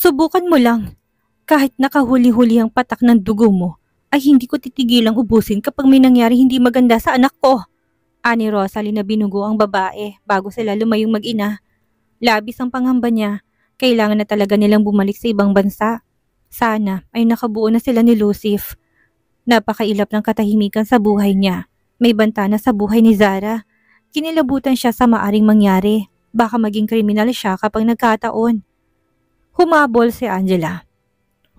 Subukan mo lang. Kahit nakahuli-huli ang patak ng dugo mo, ay hindi ko titigilang ubusin kapag may nangyari hindi maganda sa anak ko. Ani Rosalie na binugo ang babae bago sila lumayong mag-ina. Labis ang pangamba niya. Kailangan na talaga nilang bumalik sa ibang bansa. Sana ay nakabuo na sila ni Lucif. Napakailap ng katahimikan sa buhay niya. May banta na sa buhay ni Zara. Kinilabutan siya sa maaring mangyari. Baka maging kriminal siya kapag nagkataon. Humabol si Angela.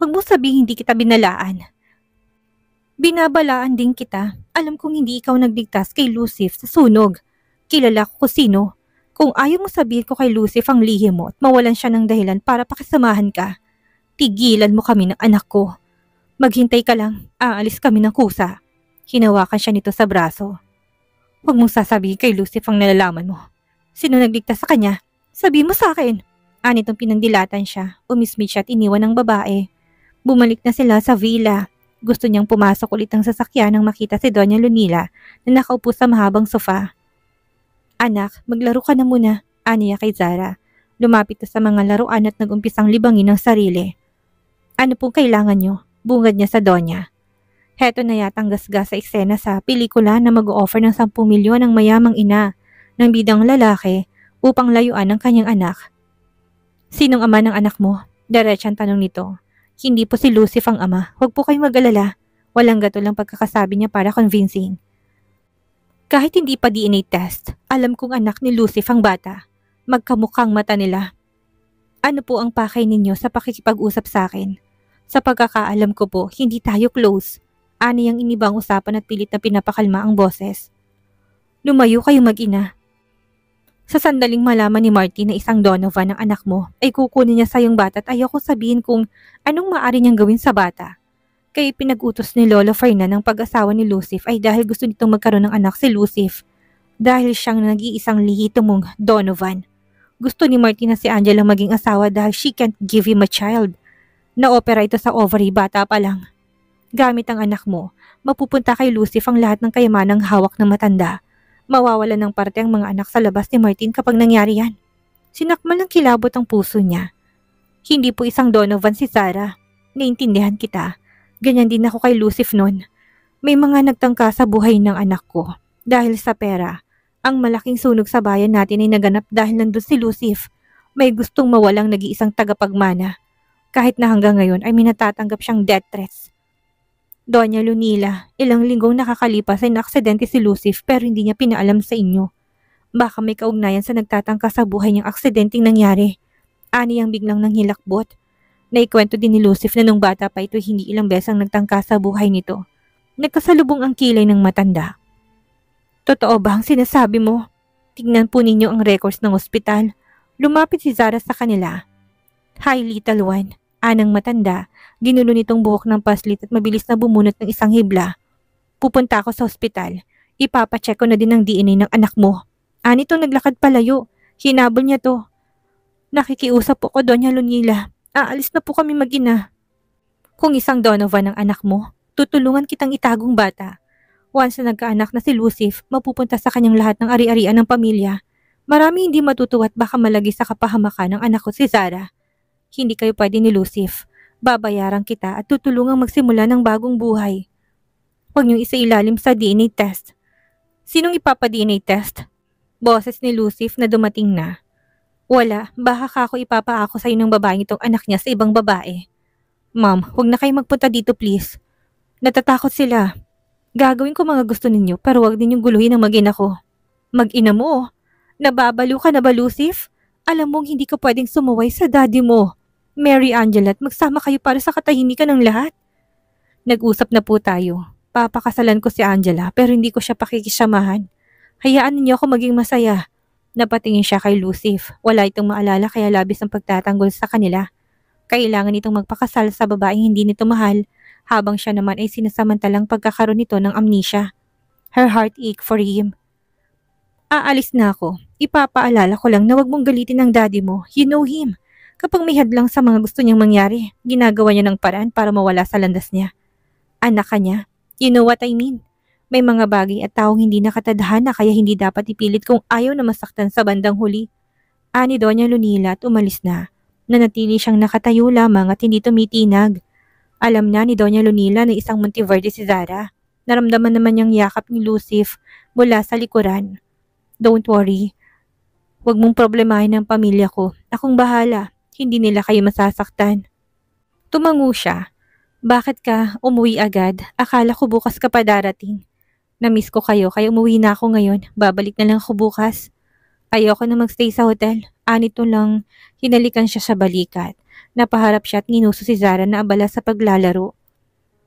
Huwag mo sabihin hindi kita binalaan. Binabalaan din kita. Alam kong hindi ikaw nagligtas kay Lucif sa sunog. Kilala ko kung sino. Kung ayaw mo sabihin ko kay Lucif ang lihim mo at mawalan siya ng dahilan para pakisamahan ka, tigilan mo kami ng anak ko. Maghintay ka lang, aalis kami ng kusa. Hinawakan siya nito sa braso. Huwag mong sasabihin kay Lucif ang nalalaman mo. Sino nagligtas sa kanya? Sabihin mo sa akin. Anitong pinandilatan siya, umismit siya at iniwan ng babae. Bumalik na sila sa villa. Gusto niyang pumasok ulit ng sasakyan nang makita si Doña Lunila na nakaupo sa mahabang sofa. Anak, maglaro ka na muna, aniya kay Zara. Lumapit sa mga laruan at nagumpisang libangin ang sarili. Ano pong kailangan niyo? Bungad niya sa Doña. Heto na yatang gasgas sa eksena sa pelikula na mag-o-offer ng 10 milyon ang mayamang ina ng bidang lalaki upang layuan ang kanyang anak. Sinong ama ng anak mo? Diretsang tanong nito. Hindi po si Lucif ang ama. Huwag po kayong mag-alala. Walang gatulang pagkakasabi niya para convincing. Kahit hindi pa DNA test, alam kong anak ni Lucif ang bata. Magkamukhang mata nila. Ano po ang pakay ninyo sa pakikipag-usap sa akin? Sa pagkakaalam ko po, hindi tayo close. Ani ang inibang usapan at pilit na pinapakalma ang boses. Lumayo kayo mag-ina. Sa sandaling malaman ni Marty na isang Donovan ng anak mo, ay kukunin niya sa iyong bata at ayaw ko sabihin kung anong maaari niyang gawin sa bata. Kaya pinag-utos ni Lola Fernan ng pag-asawa ni Lucif ay dahil gusto nitong magkaroon ng anak si Lucif. Dahil siyang nag-iisang lihito mong Donovan. Gusto ni Marty na si Angela maging asawa dahil she can't give him a child. Na-opera ito sa ovary bata pa lang. Gamit ang anak mo, mapupunta kay Lucif ang lahat ng kayamanang hawak ng matanda. Mawawalan ng parte ang mga anak sa labas ni Martin kapag nangyari yan. Sinakmal ng kilabot ang puso niya. Hindi po isang Donovan si Zara. Naintindihan kita. Ganyan din ako kay Lucif noon. May mga nagtangka sa buhay ng anak ko. Dahil sa pera, ang malaking sunog sa bayan natin ay naganap dahil nandun si Lucif. May gustong mawalang nag-iisang tagapagmana. Kahit na hanggang ngayon ay minatatanggap siyang death threats. Doña Lunila, ilang linggong nakakalipas ay naaksidente si Lucif pero hindi niya pinaalam sa inyo. Baka may kaugnayan sa nagtatangka sa buhay niyang aksidenteng nangyari. Ani ang biglang nanghilakbot. Naikwento din ni Lucif na nung bata pa ito hindi ilang beses ang nagtangka sa buhay nito. Nagkasalubong ang kilay ng matanda. Totoo ba ang sinasabi mo? Tignan po ninyo ang records ng ospital. Lumapit si Zara sa kanila. Hi little one. Anang matanda, ginulo nitong buhok ng paslit at mabilis na bumunot ng isang hibla. Pupunta ako sa ospital. Ipapacheck ko na din ang DNA ng anak mo. Anitong naglakad palayo. Hinabol niya to. Nakikiusap po ko, Doña Lunila. Aalis na po kami mag-ina. Kung isang Donovan ang anak mo, tutulungan kitang itagong bata. Once na nagkaanak na si Lucif, mapupunta sa kanyang lahat ng ari-arian ng pamilya. Marami hindi matutuwa at baka malagi sa kapahamakan ng anak ko si Zara. Hindi kayo pwede ni Lucif. Babayaran kita at tutulungang magsimula ng bagong buhay. Huwag niyong isailalim sa DNA test. Sinong ipapa-DNA test? Boses ni Lucif na dumating na. Wala, baka kako ipapaako sa inong babaeng itong anak niya sa ibang babae. Ma'am, huwag na kayo magpunta dito please. Natatakot sila. Gagawin ko mga gusto ninyo pero huwag ninyong guluhin ang mag-ina ko. Mag-ina mo? Nababalo ka na ba, Lucif? Alam mong hindi ka pwedeng sumuway sa daddy mo. Mary Angela at magsama kayo para sa katahimikan ng lahat. Nag-usap na po tayo. Papakasalan ko si Angela pero hindi ko siya pakikisamahan. Hayaan niyo ako maging masaya. Napatingin siya kay Lucif. Wala itong maalala kaya labis ang pagtatanggol sa kanila. Kailangan itong magpakasal sa babaeng hindi nito mahal habang siya naman ay sinasamantalang pagkakaroon nito ng amnesia. Her heart ache for him. Aalis na ako. Ipapaalala ko lang na wag mong galitin ang daddy mo. You know him. Kapag may hadlang sa mga gusto niyang mangyari, ginagawa niya ng paraan para mawala sa landas niya. Anak ka niya. You know what I mean? May mga bagay at taong hindi nakatadhana kaya hindi dapat ipilit kung ayaw na masaktan sa bandang huli. Ani Doña Lunila at umalis na. Nanatili siyang nakatayo lamang at hindi tumitinag. Alam na ni Doña Lunila na isang Monteverde si Zara. Naramdaman naman niyang yakap ni Lucif mula sa likuran. Don't worry. Huwag mong problemahin ang pamilya ko. Akong bahala. Hindi nila kayo masasaktan. Tumango siya. Bakit ka umuwi agad? Akala ko bukas ka pa darating. Namiss ko kayo kaya umuwi na ako ngayon. Babalik na lang ako bukas. Ayoko na magstay sa hotel. Anito lang, hinalikan siya sa balikat. Napaharap siya at ninuso si Zara na abala sa paglalaro.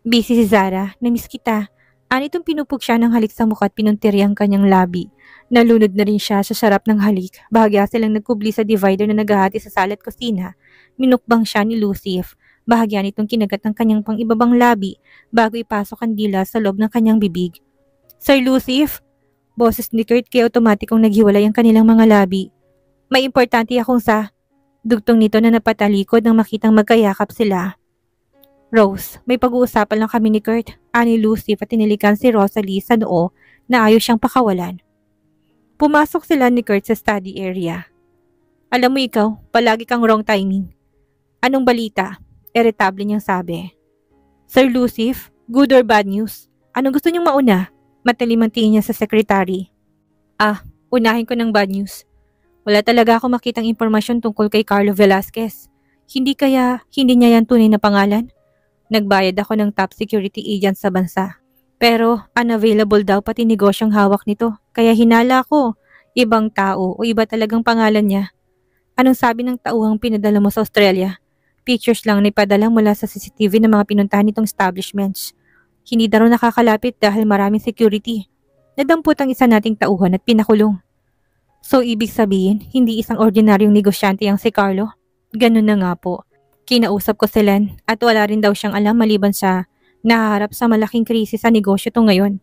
Busy si Zara, namiss kita. Anitong pinupog siya ng halik sa mukha at pinuntiri ang kanyang labi. Nalunod na rin siya sa sarap ng halik. Bahagya silang nagkubli sa divider na naghahati sa sala at kusina. Minukbang siya ni Lucif. Bahagya nitong kinagat ang kanyang pang-ibabang labi bago ipasok ang dila sa loob ng kanyang bibig. Sir Lucif? Boses ni Kurt kaya otomatikong naghiwalay ang kanilang mga labi. May importante akong dugtong nito na napatalikod nang makitang magkayakap sila. Rose, may pag-uusapan lang kami ni Kurt. Ani Lucif at tinilikan si Rosalie sa noo na ayaw siyang pakawalan. Pumasok sila ni Kurt sa study area. Alam mo ikaw, palagi kang wrong timing. Anong balita? Irritable niyang sabi. Sir Lucif, good or bad news? Anong gusto niyong mauna? Matalim ang tingin niya sa secretary. Unahin ko ng bad news. Wala talaga ako makitang impormasyon tungkol kay Carlo Velasquez. Hindi niya yan tunay na pangalan? Nagbayad ako ng top security agent sa bansa. Pero unavailable daw pati negosyong hawak nito. Kaya hinala ko, ibang tao o iba talagang pangalan niya. Anong sabi ng tauhang pinadala mo sa Australia? Pictures lang na ipadala mula sa CCTV ng mga pinuntahan nitong establishments. Hindi daw nakakalapit dahil maraming security. Nadampot ang isa nating tauhan at pinakulong. So ibig sabihin, hindi isang ordinaryong negosyante ang si Carlo? Ganun na nga po. Kinausap ko si Len at wala rin daw siyang alam maliban sa nahaharap sa malaking krisis sa negosyo to ngayon.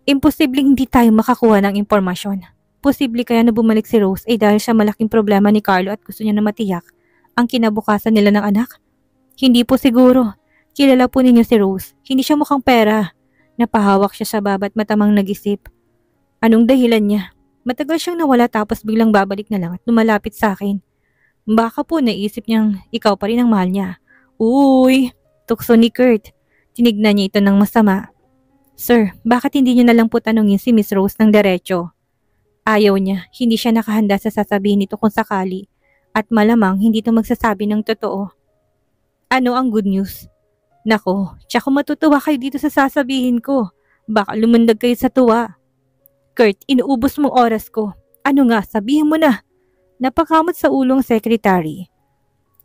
Imposibleng hindi tayo makakuha ng impormasyon. Posible kaya na bumalik si Rose ay dahil sa malaking problema ni Carlo at gusto niya na matiyak ang kinabukasan nila ng anak? Hindi po siguro. Kilala po ninyo si Rose. Hindi siya mukhang pera. Napahawak siya sa baba at matamang nag-isip. Anong dahilan niya? Matagal siyang nawala tapos biglang babalik na lang at lumalapit sa akin. Baka po naisip niyang ikaw pa rin ang mahal niya. Uy! Tukso ni Kurt. Tinignan niya ito ng masama. Sir, bakit hindi niyo na lang po tanungin si Miss Rose ng diretso? Ayaw niya. Hindi siya nakahanda sa sasabihin nito kung sakali. At malamang hindi ito magsasabi ng totoo. Ano ang good news? Nako, tsaka matutuwa kayo dito sa sasabihin ko. Baka lumundag kayo sa tuwa. Kurt, inuubos mong oras ko. Ano nga, sabihin mo na. Napakamot sa ulong secretary.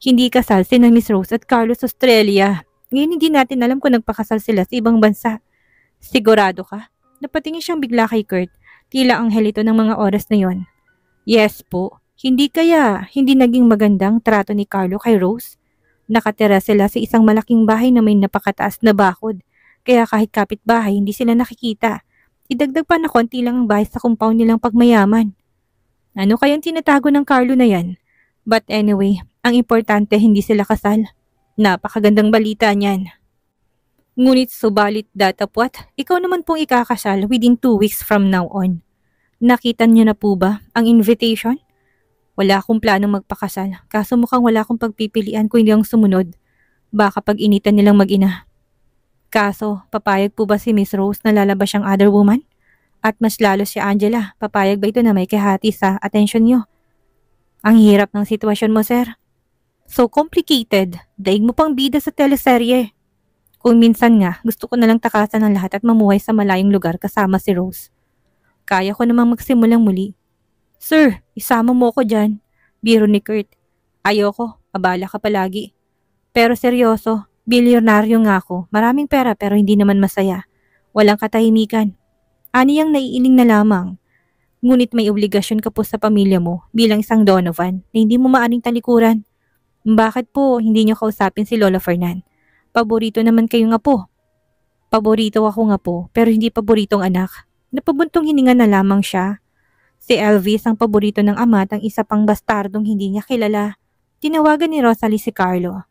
Hindi kasal si na Miss Rose at Carlos Australia. Ngayon hindi natin alam kung nagpakasal sila sa ibang bansa. Sigurado ka? Napatingin siyang bigla kay Kurt. Tila anghel ito ng mga oras na yon. Yes po. Hindi naging magandang trato ni Carlo kay Rose? Nakatira sila sa isang malaking bahay na may napakataas na bakod. Kaya kahit kapitbahay, hindi sila nakikita. Idagdag pa na konti lang ang bahay sa compound nilang pagmayaman. Ano kayang tinatago ng Carlo na yan? But anyway, ang importante hindi sila kasal. Napakagandang balita niyan. Ngunit subalit datapwat, ikaw naman pong ikakasal within 2 weeks from now on. Nakita niyo na po ba ang invitation? Wala akong planong magpakasal, kaso mukhang wala akong pagpipilian kung hindi ang sumunod. Baka pag-initan nilang mag-ina. Kaso, papayag po ba si Miss Rose na lalabas siyang other woman? At mas lalo si Angela, papayag ba ito na may kahati sa atensyon niyo? Ang hirap ng sitwasyon mo, sir. So complicated, daig mo pang bida sa teleserye. Kung minsan nga, gusto ko nalang takasan ng lahat at mamuhay sa malayong lugar kasama si Rose. Kaya ko namang magsimulang muli. Sir, isama mo ko dyan. Biro ni Kurt. Ayoko, abala ka palagi. Pero seryoso, bilyonaryo nga ako. Maraming pera pero hindi naman masaya. Walang katahimikan. Aniyang naiiling na lamang. Ngunit may obligasyon ka po sa pamilya mo bilang isang Donovan na hindi mo maaring talikuran. Bakit po hindi niyo kausapin si Lola Fernan? Paborito naman kayong apo. Paborito ako ng apo pero hindi paboritong anak. Napabuntong hininga na lamang siya. Si Elvis ang paborito ng ama at ang isa pang bastardong hindi niya kilala. Tinawagan ni Rosalie si Carlo.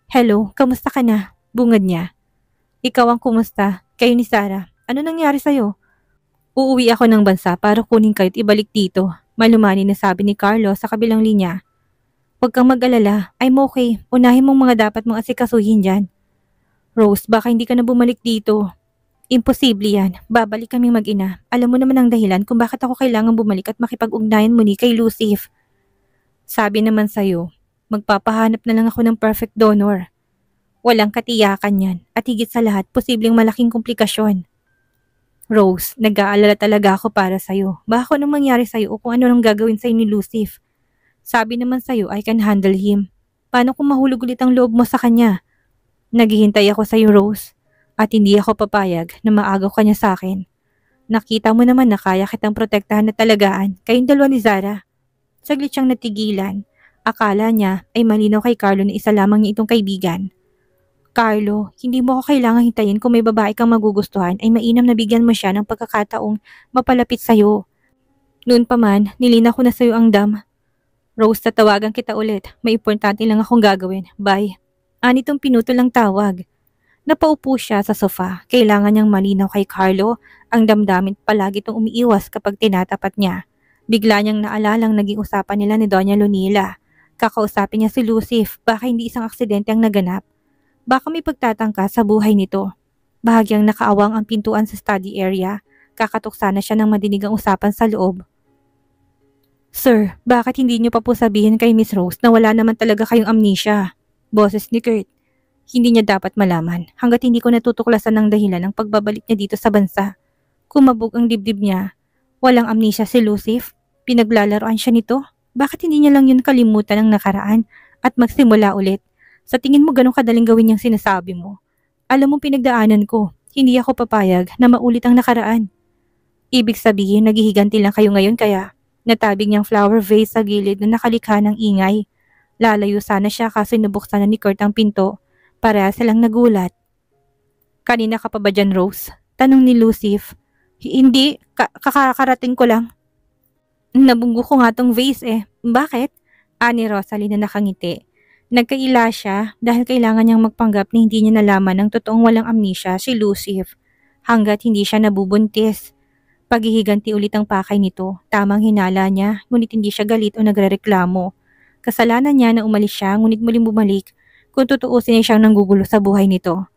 Hello, kamusta ka na? Bungad niya. Ikaw ang kumusta? Kayo ni Sarah. Ano nangyari sa'yo? Uuwi ako ng bansa para kunin kayo at ibalik dito. Malumani na sabi ni Carlo sa kabilang linya. Huwag kang mag-alala. I'm okay. Unahin mong mga dapat mong asikasuhin dyan. Rose, baka hindi ka na bumalik dito. Imposible yan. Babalik kaming mag-ina. Alam mo naman ang dahilan kung bakit ako kailangan bumalik at makipag-ugnayan muli kay Lucif. Sabi naman sa'yo, magpapahanap na lang ako ng perfect donor. Walang katiyakan yan at higit sa lahat, posibleng malaking komplikasyon. Rose, nag-aalala talaga ako para sa'yo. Baka anong mangyari sa'yo o kung ano nang gagawin sa'yo ni Lucif. Sabi naman sa'yo, I can handle him. Paano kung mahulog ulit ang loob mo sa kanya? Naghihintay ako sa'yo, Rose. At hindi ako papayag na maagaw ka niya sa akin. Nakita mo naman na kaya kitang protektahan na talagaan kayong dalawa ni Zara. Saglit siyang natigilan. Akala niya ay malinaw kay Carlo na isa lamang niya itong kaibigan. Carlo, hindi mo ako kailangang hintayin kung may babae kang magugustuhan ay mainam na bigyan mo siya ng pagkakataong mapalapit sa'yo. Noon pa man, nilina ko na sa'yo ang dam. Rose, tatawagan kita ulit. May importante lang akong gagawin. Bye. Anitong pinutol ang tawag. Napaupo siya sa sofa. Kailangan niyang malinaw kay Carlo ang damdamin palagi itong umiiwas kapag tinatapat niya. Bigla niyang naalalang naging usapan nila ni Doña Lunila. Kakausapin niya si Lucif, baka hindi isang aksidente ang naganap. Baka may pagtatangka sa buhay nito. Bahagyang nakaawang ang pintuan sa study area. Kakatok sana siya ng madinig ang usapan sa loob. Sir, bakit hindi niyo pa po sabihin kay Miss Rose na wala naman talaga kayong amnesia? Boses ni Kurt. Hindi niya dapat malaman hanggat hindi ko natutuklasan ng dahilan ng pagbabalik niya dito sa bansa. Kumabog ang dibdib niya. Walang amnesia si Lucif. Pinaglalaroan siya nito. Bakit hindi niya lang yun kalimutan ng nakaraan at magsimula ulit? Sa tingin mo ganun kadaling gawin niyang sinasabi mo? Alam mo pinagdaanan ko. Hindi ako papayag na maulit ang nakaraan. Ibig sabihin naghihiganti lang kayo ngayon kaya natabing niyang flower vase sa gilid na nakalikha ng ingay. Lalayo sana siya kasi nabuksan na ni Kurt ang pinto. Pareha silang nagulat. Kanina ka pa ba dyan, Rose? Tanong ni Lucif. Hindi, kakarating ko lang. Nabunggo ko nga tong vase eh. Bakit? Ani Rosalie na nakangiti. Nagkaila siya dahil kailangan niyang magpanggap na hindi niya nalaman ng totoong walang amnesia si Lucif hanggat hindi siya nabubuntis. Paghihiganti ulit ang pakay nito, tamang hinala niya ngunit hindi siya galit o nagrereklamo. Kasalanan niya na umalis siya ngunit muling bumalik kung tutuusin niya siyang nanggugulo sa buhay nito.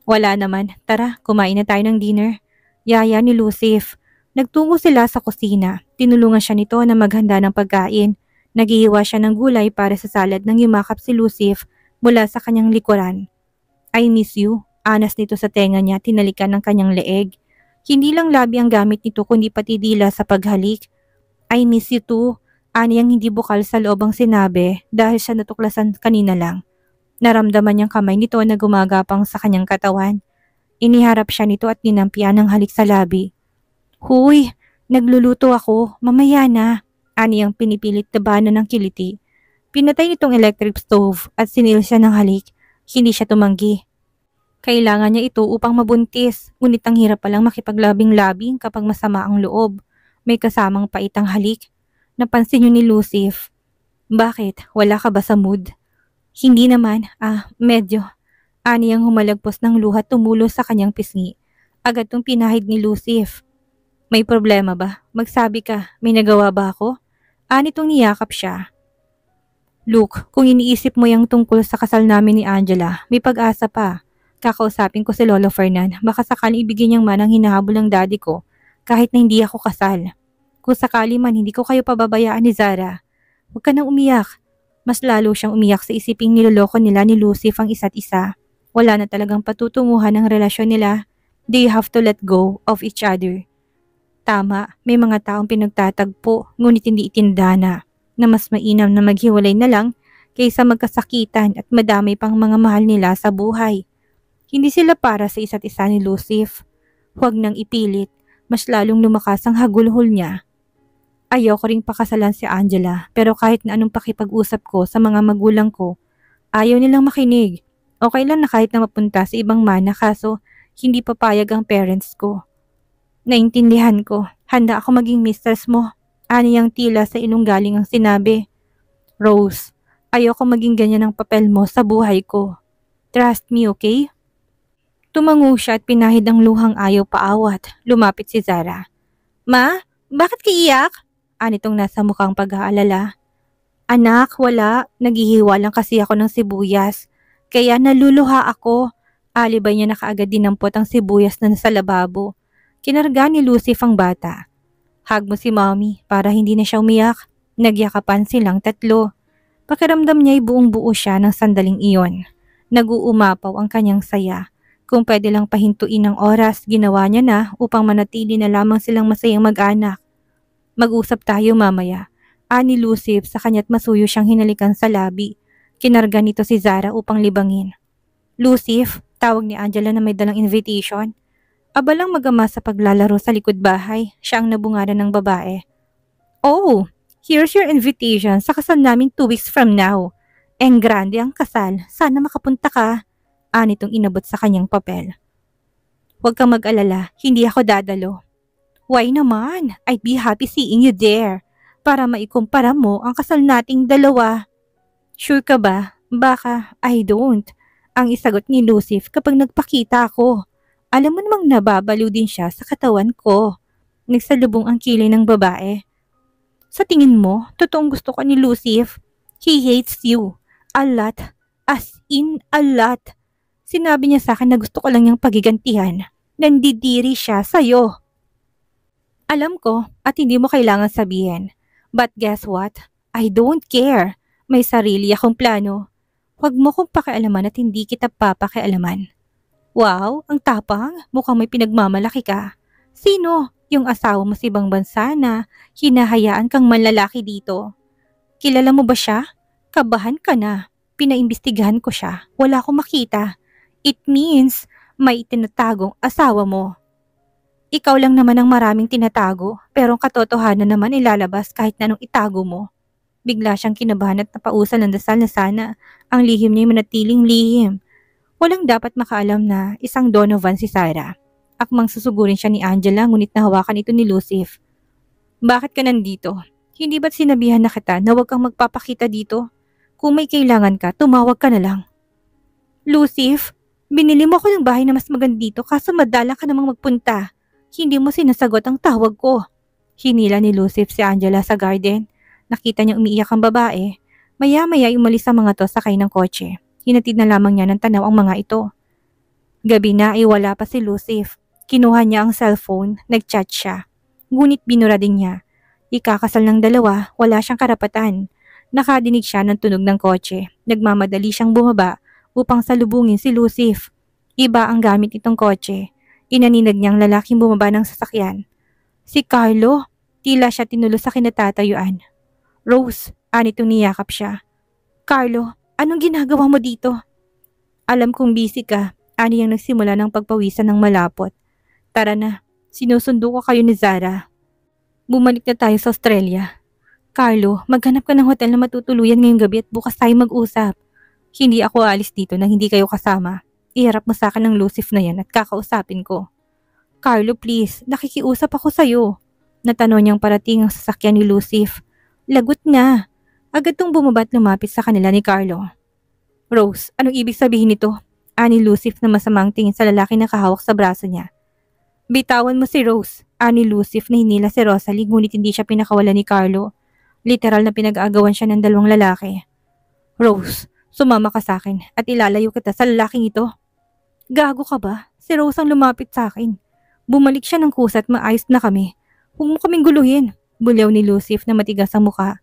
Wala naman, tara kumain na tayo ng dinner. Yaya ni Lucif. Nagtungo sila sa kusina. Tinulungan siya nito na maghanda ng pagkain. Naghihiwa siya ng gulay para sa salad nang yumakap si Lucif mula sa kanyang likuran. I miss you. Anas nito sa tenga niya, tinalikan ng kanyang leeg. Hindi lang labi ang gamit nito kundi pati dila sa paghalik. I miss you too. Aniyang hindi bukal sa loob ang sinabi dahil siya natuklasan kanina lang. Naramdaman niyang kamay nito na gumagapang sa kanyang katawan. Iniharap siya nito at ninampian ng halik sa labi. Huy, nagluluto ako. Mamaya na. Aniyang pinipilit tabanan ng kiliti. Pinatay nitong electric stove at sinil siya ng halik. Hindi siya tumanggi. Kailangan niya ito upang mabuntis. Ngunit ang hirap palang makipaglabing-labing kapag masama ang loob. May kasamang paitang halik. Napansin niyo ni Lucif. Bakit? Wala ka ba sa mood? Hindi naman, medyo. Aniyang humalagpos ng luha tumulo sa kanyang pisngi. Agad tong pinahid ni Lucif. May problema ba? Magsabi ka, may nagawa ba ako? Anitong niyakap siya. Luke, kung iniisip mo yung tungkol sa kasal namin ni Angela, may pag-asa pa. Kakausapin ko si Lolo Fernan, baka sakaling ibigay niyang man ang hinahabol ng daddy ko, kahit na hindi ako kasal. Kung sakali man hindi ko kayo pababayaan ni Zara, huwag ka nang umiyak. Mas lalo siyang umiyak sa isiping niloloko nila ni Lucif ang isa't isa. Wala na talagang patutunguhan ang relasyon nila. They have to let go of each other. Tama, may mga taong pinagtatagpo ngunit hindi itindana na mas mainam na maghiwalay na lang kaysa magkasakitan at madamay pang mga mahal nila sa buhay. Hindi sila para sa isa't isa ni Lucif. Huwag nang ipilit, mas lalong lumakas ang hagulhol niya. Ayoko ring pakasalan si Angela pero kahit na anong pakipag-usap ko sa mga magulang ko, ayaw nilang makinig. Okay lang na kahit na mapunta sa ibang mana kaso hindi papayag ang parents ko. Naintindihan ko, handa ako maging mistress mo. Aniyang tila sa ilong galing ang sinabi. Rose, ayoko maging ganyan ang papel mo sa buhay ko. Trust me, okay? Tumango siya at pinahid ang luhang ayaw paawat. Lumapit si Zara. Ma, bakit kaiyak? Anitong nasa mukhang pag-aalala. Anak, wala. Naghihiwa lang kasi ako ng sibuyas. Kaya naluluha ako. Alibay niya na kaagad dinampot ang sibuyas na nasa lababo. Kinarga ni Lucy ang bata. Hug mo si mommy para hindi na siya umiyak. Nagyakapan silang tatlo. Pakiramdam niya'y buong buo siya ng sandaling iyon. Nag-uumapaw ang kanyang saya. Kung pwede lang pahintuin ng oras, ginawa niya na upang manatili na lamang silang masayang mag-anak. Mag-usap tayo mamaya. Ani Lucif sa kanya't masuyo siyang hinalikan sa labi. Kinarga nito si Zara upang libangin. Lucif, tawag ni Angela na may dalang invitation. Abalang mag-ama sa paglalaro sa likod bahay, siya ang nabungaran ng babae. Oh, here's your invitation sa kasal namin 2 weeks from now. Grande ang kasal, sana makapunta ka. Anitong inabot sa kanyang papel. Huwag kang mag-alala, hindi ako dadalo. Why naman? I'd be happy seeing you there. Para maikumpara mo ang kasal nating dalawa. Sure ka ba? Baka, I don't. Ang isagot ni Lucif kapag nagpakita ako. Alam mo namang nababaliw din siya sa katawan ko. Nagsalubong ang kilay ng babae. Sa tingin mo, totoong gusto ko ni Lucif? He hates you. A lot. As in a lot. Sinabi niya sa akin na gusto ko lang niyang pagigantihan. Nandidiri siya sa'yo. Alam ko at hindi mo kailangan sabihin. But guess what? I don't care. May sarili akong plano. Huwag mo kong pakialaman at hindi kita papakialaman. Wow, ang tapang. Mukhang may pinagmamalaki ka. Sino? Yung asawa mo sa ibang bansa na hinahayaan kang manlalaki dito. Kilala mo ba siya? Kabahan ka na. Pinaimbestigahan ko siya. Wala akong makita. It means may tinatagong asawa mo. Ikaw lang naman ang maraming tinatago, pero ang katotohanan naman ilalabas kahit na anong itago mo. Bigla siyang kinabahan at napausal ng dasal na sana ang lihim niya'y manatiling lihim. Walang dapat makaalam na isang Donovan si Sarah. Akmang susugurin siya ni Angela ngunit nahawakan ito ni Lucif. Bakit ka nandito? Hindi ba't sinabihan na kita na huwag kang magpapakita dito? Kung may kailangan ka, tumawag ka na lang. Lucif, binili mo ako ng bahay na mas maganda dito kaso madalang ka namang magpunta. Hindi mo sinasagot ang tawag ko. Hinila ni Lucif si Angela sa garden. Nakita niyang umiiyak ang babae. Maya-maya umalis ang mga to sakay ng kotse. Hinatid na lamang niya ng tanaw ang mga ito. Gabi na ay wala pa si Lucif. Kinuha niya ang cellphone, nag-chat siya. Ngunit binura din niya. Ikakasal ng dalawa, wala siyang karapatan. Nakadinig siya ng tunog ng kotse. Nagmamadali siyang bumaba upang salubungin si Lucif. Iba ang gamit itong kotse. Inaninag niyang lalaking bumaba ng sasakyan. Si Carlo, tila siya tinulos sa kinatatayuan. Rose, anitong niyakap siya. Carlo, anong ginagawa mo dito? Alam kong busy ka, ani ang nagsimula ng pagpawisan ng malapot. Tara na, sinusundo ko kayo ni Zara. Bumalik na tayo sa Australia. Carlo, maghanap ka ng hotel na matutuluyan ngayong gabi at bukas tayo mag-usap. Hindi ako aalis dito nang hindi kayo kasama. Iharap mo sa akin ng Lucif na yan at kakausapin ko. Carlo, please, nakikiusap ako sa'yo. Natanong niyang parating ang sasakyan ni Lucif. Lagot na. Agad tong bumaba at lumapit sa kanila ni Carlo. Rose, anong ibig sabihin nito? Ani Lucif na masamang tingin sa lalaki na kahawak sa braso niya. Bitawan mo si Rose. Ani Lucif na hinila si Rosalie ngunit hindi siya pinakawalan ni Carlo. Literal na pinag-aagawan siya ng dalawang lalaki. Rose, sumama ka sa akin at ilalayo kita sa lalaking ito. Gago ka ba? Si Rose ang lumapit sa akin. Bumalik siya ng kusa at maayos na kami. Huwag mo kaming guluhin. Bulyaw ni Lucif na matigas ang muka.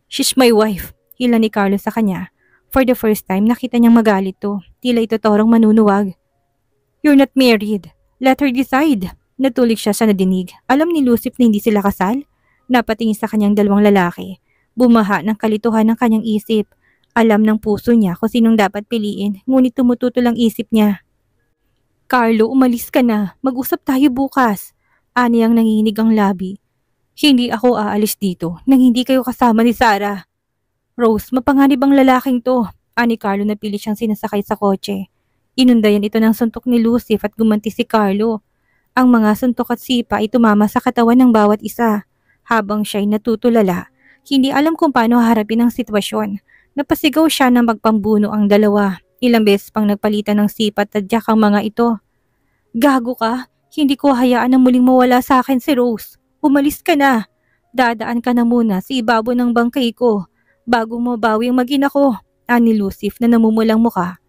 She's my wife. Hila ni Carlo sa kanya. For the first time, nakita niyang magalit to. Tila ito torong manunuwag. You're not married. Let her decide. Natulik siya sa nadinig. Alam ni Lucif na hindi sila kasal. Napatingin sa kanyang dalawang lalaki. Bumaha ng kalituhan ng kanyang isip. Alam ng puso niya kung sinong dapat piliin, ngunit tumututol ang isip niya. Carlo, umalis ka na. Mag-usap tayo bukas. Ani ang nanginginig ang labi. Hindi ako aalis dito nang hindi kayo kasama ni Sarah. Rose, mapanganib ang lalaking to. Ani Carlo na pilit siyang sinasakay sa kotse. Inundayan ito ng suntok ni Lucif at gumanti si Carlo. Ang mga suntok at sipa ay tumama sa katawan ng bawat isa. Habang siya'y natutulala, hindi alam kung paano harapin ang sitwasyon. Napasigaw siya na magpambuno ang dalawa. Ilang beses pang nagpalitan ng sipa at tadyak ang mga ito. Gago ka, hindi ko hayaan na muling mawala sa akin si Rose. Umalis ka na. Dadaan ka na muna sa ibabo ng bangkay ko. bago mo bawi ang mag-ina ko, ani Lucif na namumulang muka.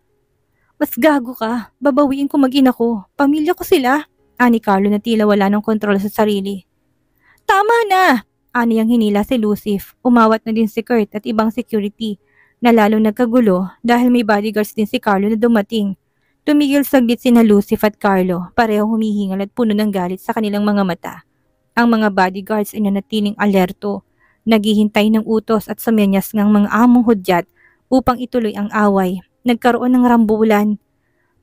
Mas gago ka, babawiin ko mag-ina ko, pamilya ko sila, ani Carlo na tila wala ng kontrol sa sarili. Tama na, ani ang hinila si Lucif, umawat na din si Kurt at ibang security na lalong nagkagulo dahil may bodyguards din si Carlo na dumating. Tumigil saglit sina Lucif at Carlo, pareho humihingal at puno ng galit sa kanilang mga mata. Ang mga bodyguards ay nanatiling alerto, naghihintay ng utos at sumenyas ng mga among hudyat upang ituloy ang away. Nagkaroon ng rambulan.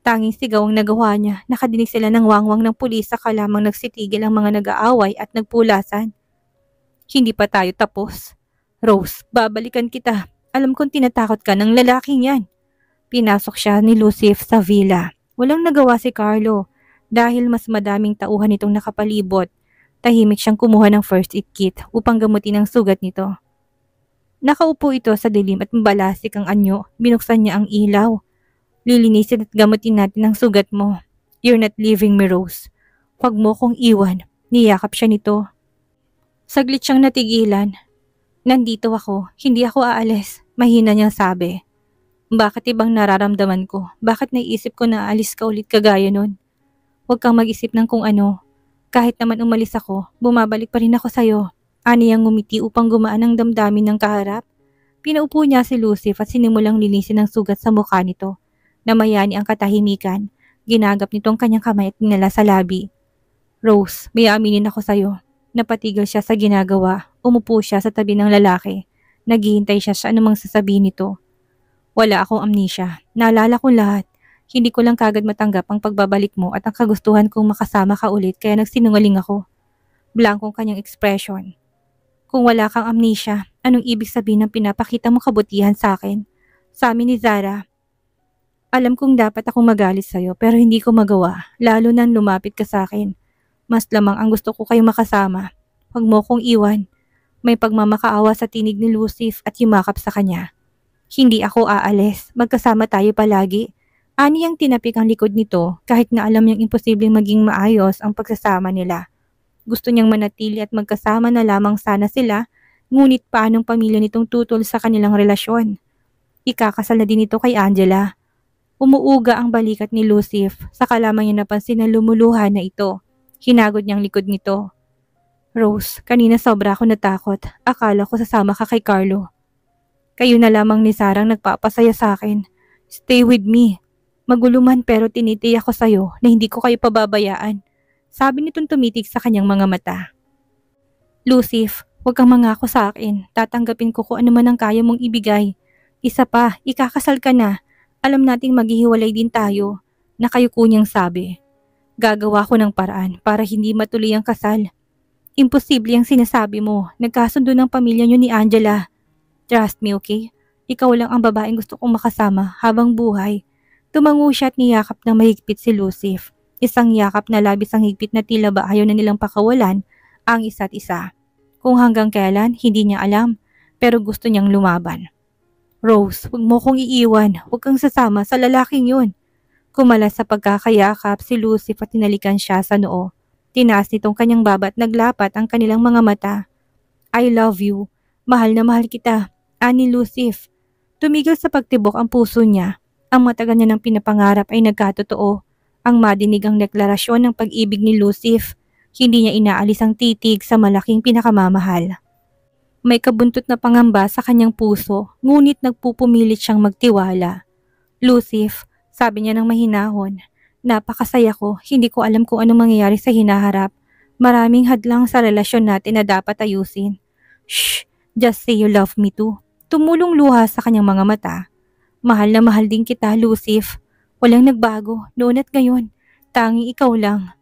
Tanging sigaw ang nagawa niya, nakadinig sila ng wangwang ng pulis saka lamang nagsitigil ang mga nag-aaway at nagpulasan. Hindi pa tayo tapos. Rose, babalikan kita. Alam kong tinatakot ka ng lalaking yan. Pinasok siya ni Lucif sa villa. Walang nagawa si Carlo dahil mas madaming tauhan itong nakapalibot. Tahimik siyang kumuha ng first aid kit upang gamutin ang sugat nito. Nakaupo ito sa dilim at mabalasik ang anyo. Binuksan niya ang ilaw. Lilinisin at gamutin natin ang sugat mo. You're not leaving me, Rose. Huwag mo kong iwan. Niyakap siya nito. Saglit siyang natigilan. Nandito ako. Hindi ako aalis. Mahina niyang sabi. Bakit ibang nararamdaman ko? Bakit naisip ko na aalis ka ulit kagaya nun? Huwag kang mag-isip ng kung ano. Kahit naman umalis ako, bumabalik pa rin ako sa'yo. Ani ang ngumiti upang gumaan ang damdamin ng kaharap. Pinaupo niya si Lucif at sinimulang linisin ang sugat sa mukha nito. Namayani ang katahimikan. Ginagap nitong kanyang kamay at dinala sa labi. Rose, may aaminin ako sa'yo. Napatigil siya sa ginagawa. Umupo siya sa tabi ng lalaki. Naghihintay siya sa anumang sasabihin nito. Wala akong amnesia. Naalala ko lahat. Hindi ko lang kagad matanggap ang pagbabalik mo at ang kagustuhan kong makasama ka ulit kaya nagsinungaling ako. Blankong kanyang ekspresyon. Kung wala kang amnesia, anong ibig sabihin ng pinapakita mo kabutihan sa akin? Sa amin ni Zara. Alam kong dapat akong magalit sa'yo pero hindi ko magawa, lalo nang lumapit ka sa akin. Mas lamang ang gusto ko kayong makasama. Huwag mo kong iwan. May pagmamakaawa sa tinig ni Lucif at yumakap sa kanya. Hindi ako aalis, magkasama tayo palagi. Ani ang tinapik ang likod nito kahit na alam niyang imposibleng maging maayos ang pagsasama nila. Gusto niyang manatili at magkasama na lamang sana sila, ngunit paanong pamilya nitong tutol sa kanilang relasyon? Ikakasal na din ito kay Angela. Umuuga ang balikat ni Lucif, saka lamang niya napansin na lumuluha na ito. Hinagod niyang likod nito. Rose, kanina sobra ako natakot. Akala ko sasama ka kay Carlo. Kayo na lamang ni Sarang nagpapasaya sa akin. Stay with me. Magulo man pero tinitiyak ko sa'yo na hindi ko kayo pababayaan. Sabi nitong tumitig sa kanyang mga mata. Lucif, huwag kang mangako sa akin. Tatanggapin ko kung ano man ang kaya mong ibigay. Isa pa, ikakasal ka na. Alam nating maghihiwalay din tayo. Nakayuko niyang sabi. Gagawa ko ng paraan para hindi matuloy ang kasal. Imposible ang sinasabi mo. Nagkasundo ng pamilya niyo ni Angela. Trust me, okay? Ikaw lang ang babaeng gusto kong makasama habang buhay. Tumango siya at niyakap ng mahigpit si Lucif. Isang yakap na labis ang higpit na tila ba ayaw na nilang pakawalan ang isa't isa. Kung hanggang kailan, hindi niya alam, pero gusto niyang lumaban. Rose, huwag mo kong iiwan. Huwag kang sasama sa lalaking yun. Kumalas sa pagkakayakap si Lucif at tinalikan siya sa noo. Tinaas nitong kanyang baba at naglapat ang kanilang mga mata. I love you. Mahal na mahal kita. Ani Lucif. Tumigil sa pagtibok ang puso niya. Ang matagal niya ng pinapangarap ay nagkatotoo. Ang madinig ang deklarasyon ng pag-ibig ni Lucif. Hindi niya inaalis ang titig sa malaking pinakamamahal. May kabuntot na pangamba sa kanyang puso, ngunit nagpupumilit siyang magtiwala. Lucif, sabi niya ng mahinahon. Napakasaya ko, hindi ko alam kung anong mangyayari sa hinaharap. Maraming hadlang sa relasyon natin na dapat ayusin. Shh, just say you love me too. Tumulong luha sa kanyang mga mata. Mahal na mahal din kita, Lucif. Walang nagbago, noon at ngayon. Tanging ikaw lang.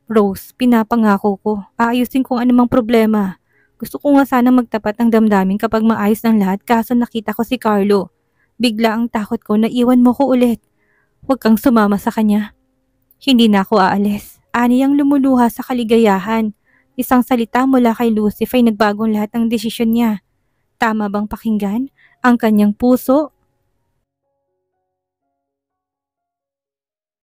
Rose, pinapangako ko. Aayusin kung anumang problema. Gusto ko nga sana magtapat ng damdamin kapag maayos ng lahat kaso nakita ko si Carlo. Bigla ang takot ko na iwan mo ko ulit. Huwag kang sumama sa kanya. Hindi na ako aalis. Ani ang lumuluha sa kaligayahan. Isang salita mula kay Lucif ay nagbagong lahat ng desisyon niya. Tama bang pakinggan ang kanyang puso